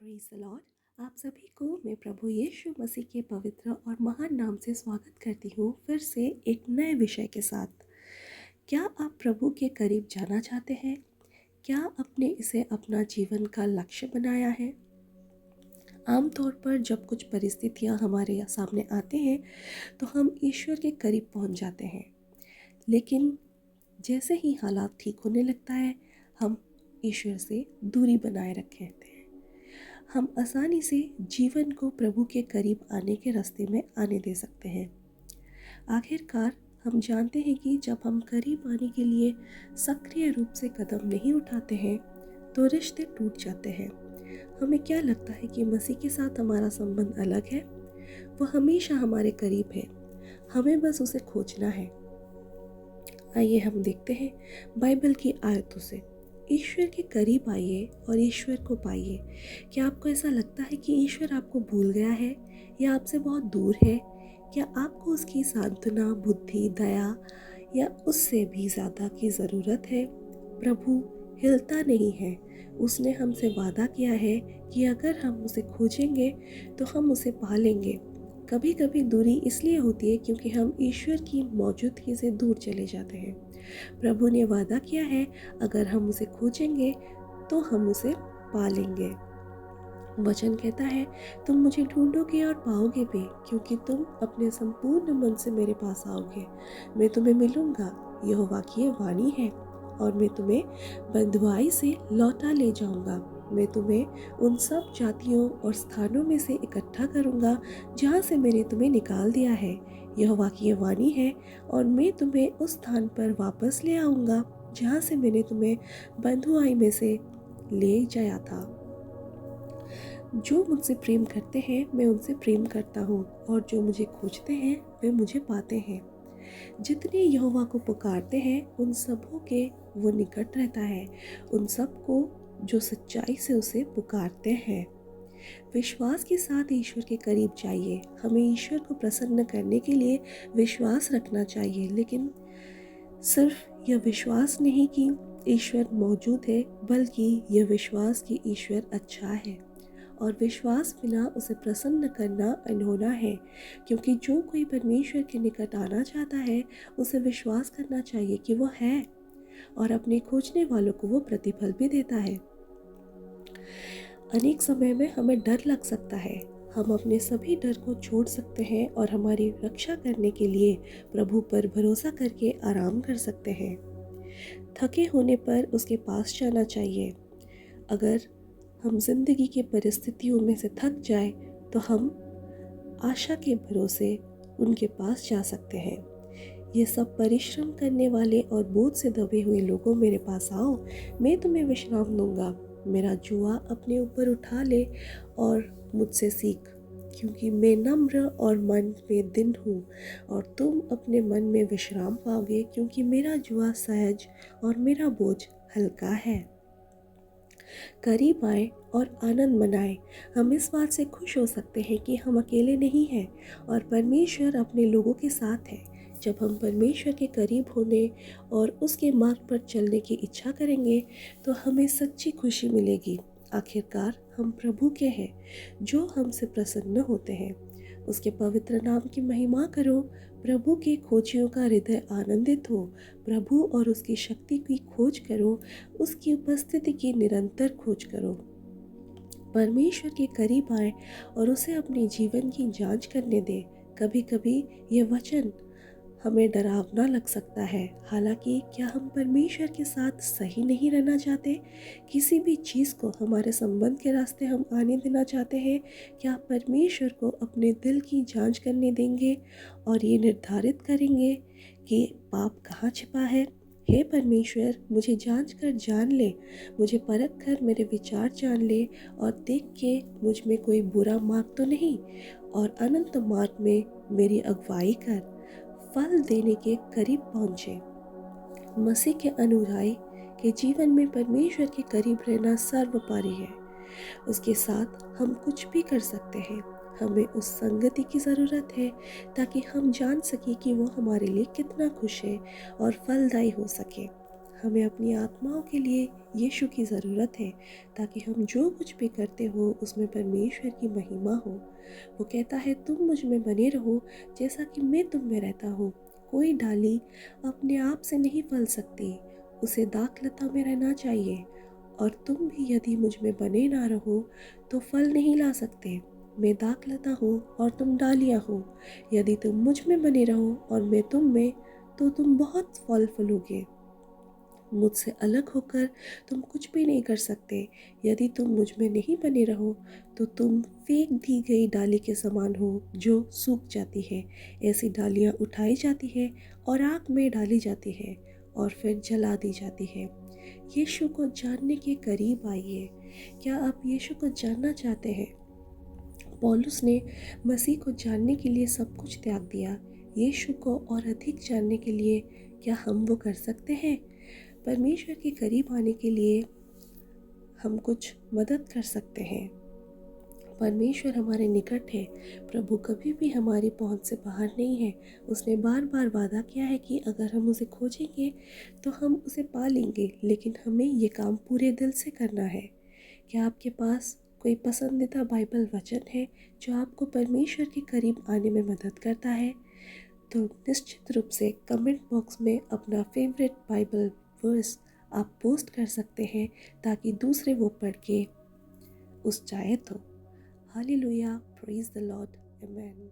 Praise the Lord. आप सभी को मैं प्रभु यीशु मसीह के पवित्र और महान नाम से स्वागत करती हूँ फिर से एक नए विषय के साथ। क्या आप प्रभु के करीब जाना चाहते हैं? क्या आपने इसे अपना जीवन का लक्ष्य बनाया है? आमतौर पर जब कुछ परिस्थितियाँ हमारे सामने आते हैं तो हम ईश्वर के करीब पहुँच जाते हैं, लेकिन जैसे ही हालात ठीक होने लगता है हम ईश्वर से दूरी बनाए रखते हैं। हम आसानी से जीवन को प्रभु के करीब आने के रास्ते में आने दे सकते हैं। आखिरकार हम जानते हैं कि जब हम करीब आने के लिए सक्रिय रूप से कदम नहीं उठाते हैं तो रिश्ते टूट जाते हैं। हमें क्या लगता है कि मसीह के साथ हमारा संबंध अलग है? वो हमेशा हमारे करीब है, हमें बस उसे खोजना है। आइए हम देखते हैं बाइबल की आयतों से। ईश्वर के करीब आइए और ईश्वर को पाइए। क्या आपको ऐसा लगता है कि ईश्वर आपको भूल गया है या आपसे बहुत दूर है? क्या आपको उसकी सांत्वना, बुद्धि, दया या उससे भी ज़्यादा की ज़रूरत है? प्रभु हिलता नहीं है। उसने हमसे वादा किया है कि अगर हम उसे खोजेंगे तो हम उसे पा लेंगे। कभी कभी दूरी इसलिए होती है क्योंकि हम ईश्वर की मौजूदगी से दूर चले जाते हैं। प्रभु ने वादा किया है, अगर हम उसे खोजेंगे तो हम उसे पा लेंगे। वचन कहता है, तुम मुझे ढूंढोगे और पाओगे भी, क्योंकि तुम अपने संपूर्ण मन से मेरे पास आओगे। मैं तुम्हें मिलूंगा, यहोवा की ये वाणी है, और मैं तुम्हें बंधुआई से लौटा ले जाऊंगा। मैं तुम्हें उन सब जातियों और स्थानों में से इकट्ठा करूंगा जहाँ से मैंने तुम्हें निकाल दिया है। यहोवा की ये वाणी है, और मैं तुम्हें उस स्थान पर वापस ले आऊंगा जहाँ से मैंने तुम्हें बंधुआई में से ले जाया था। जो मुझसे प्रेम करते हैं मैं उनसे प्रेम करता हूँ, और जो मुझे खोजते हैं वे मुझे पाते हैं। जितने यहोवा को पुकारते हैं उन सबों के वो निकट रहता है, उन सबको जो सच्चाई से उसे पुकारते हैं। विश्वास के साथ ईश्वर के करीब जाइए। हमें ईश्वर को प्रसन्न करने के लिए विश्वास रखना चाहिए, लेकिन सिर्फ यह विश्वास नहीं कि ईश्वर मौजूद है, बल्कि यह विश्वास कि ईश्वर अच्छा है। और विश्वास बिना उसे प्रसन्न करना अनहोना है, क्योंकि जो कोई परमेश्वर के निकट आना चाहता है उसे विश्वास करना चाहिए कि वो है, और अपने खोजने वालों को वो प्रतिफल भी देता है। अनेक समय में हमें डर लग सकता है। हम अपने सभी डर को छोड़ सकते हैं और हमारी रक्षा करने के लिए प्रभु पर भरोसा करके आराम कर सकते हैं। थके होने पर उसके पास जाना चाहिए। अगर हम जिंदगी की परिस्थितियों में से थक जाए तो हम आशा के भरोसे उनके पास जा सकते हैं। ये सब परिश्रम करने वाले और बोझ से दबे हुए लोगों, मेरे पास आओ, मैं तुम्हें विश्राम दूंगा। मेरा जुआ अपने ऊपर उठा ले और मुझसे सीख, क्योंकि मैं नम्र और मन में दीन हूँ, और तुम अपने मन में विश्राम पाओगे, क्योंकि मेरा जुआ सहज और मेरा बोझ हल्का है। करीब आए और आनंद मनाएं। हम इस बात से खुश हो सकते हैं कि हम अकेले नहीं हैं और परमेश्वर अपने लोगों के साथ है। जब हम परमेश्वर के करीब होने और उसके मार्ग पर चलने की इच्छा करेंगे तो हमें सच्ची खुशी मिलेगी। आखिरकार हम प्रभु के हैं जो हमसे प्रसन्न होते हैं। उसके पवित्र नाम की महिमा करो। प्रभु के खोजियों का हृदय आनंदित हो। प्रभु और उसकी शक्ति की खोज करो, उसकी उपस्थिति की निरंतर खोज करो। परमेश्वर के करीब आए और उसे अपने जीवन की जांच करने दे। कभी कभी ये वचन हमें डरावना लग सकता है, हालांकि क्या हम परमेश्वर के साथ सही नहीं रहना चाहते? किसी भी चीज़ को हमारे संबंध के रास्ते हम आने देना चाहते हैं? क्या परमेश्वर को अपने दिल की जांच करने देंगे और ये निर्धारित करेंगे कि पाप कहाँ छिपा है? हे परमेश्वर, मुझे जांच कर जान ले, मुझे परख कर मेरे विचार जान ले, और देख के मुझ में कोई बुरा मार्ग तो नहीं, और अनंत मार्ग में मेरी अगुवाई कर। फल देने के करीब पहुँचे। मसीह के अनुयायी के जीवन में परमेश्वर के करीब रहना सर्वोपरि है। उसके साथ हम कुछ भी कर सकते हैं। हमें उस संगति की ज़रूरत है ताकि हम जान सकें कि वो हमारे लिए कितना खुश है और फलदायी हो सके। हमें अपनी आत्माओं के लिए यीशु की ज़रूरत है, ताकि हम जो कुछ भी करते हो उसमें परमेश्वर की महिमा हो। वो कहता है, तुम मुझ में बने रहो जैसा कि मैं तुम में रहता हूँ। कोई डाली अपने आप से नहीं फल सकती, उसे दाखलता में रहना चाहिए। और तुम भी यदि मुझ में बने ना रहो तो फल नहीं ला सकते। मैं दाखलता हूँ और तुम डालियाँ हो। यदि तुम मुझ में बने रहो और मैं तुम में, तो तुम बहुत फल फलोगे। मुझसे अलग होकर तुम कुछ भी नहीं कर सकते। यदि तुम मुझ में नहीं बने रहो तो तुम फेंक दी गई डाली के समान हो जो सूख जाती है। ऐसी डालियाँ उठाई जाती है और आग में डाली जाती है और फिर जला दी जाती है। यीशु को जानने के करीब आइए। क्या आप यीशु को जानना चाहते हैं? पौलुस ने मसीह को जानने के लिए सब कुछ त्याग दिया। यीशु को और अधिक जानने के लिए क्या हम वो कर सकते हैं? परमेश्वर के करीब आने के लिए हम कुछ मदद कर सकते हैं। परमेश्वर हमारे निकट है। प्रभु कभी भी हमारी पहुंच से बाहर नहीं है। उसने बार बार वादा किया है कि अगर हम उसे खोजेंगे तो हम उसे पा लेंगे, लेकिन हमें ये काम पूरे दिल से करना है। क्या आपके पास कोई पसंदीदा बाइबल वचन है जो आपको परमेश्वर के करीब आने में मदद करता है? तो निश्चित रूप से कमेंट बॉक्स में अपना फेवरेट बाइबल वर्स आप पोस्ट कर सकते हैं, ताकि दूसरे वो पढ़ के उत्साहित हो। Hallelujah, praise the Lord, amen.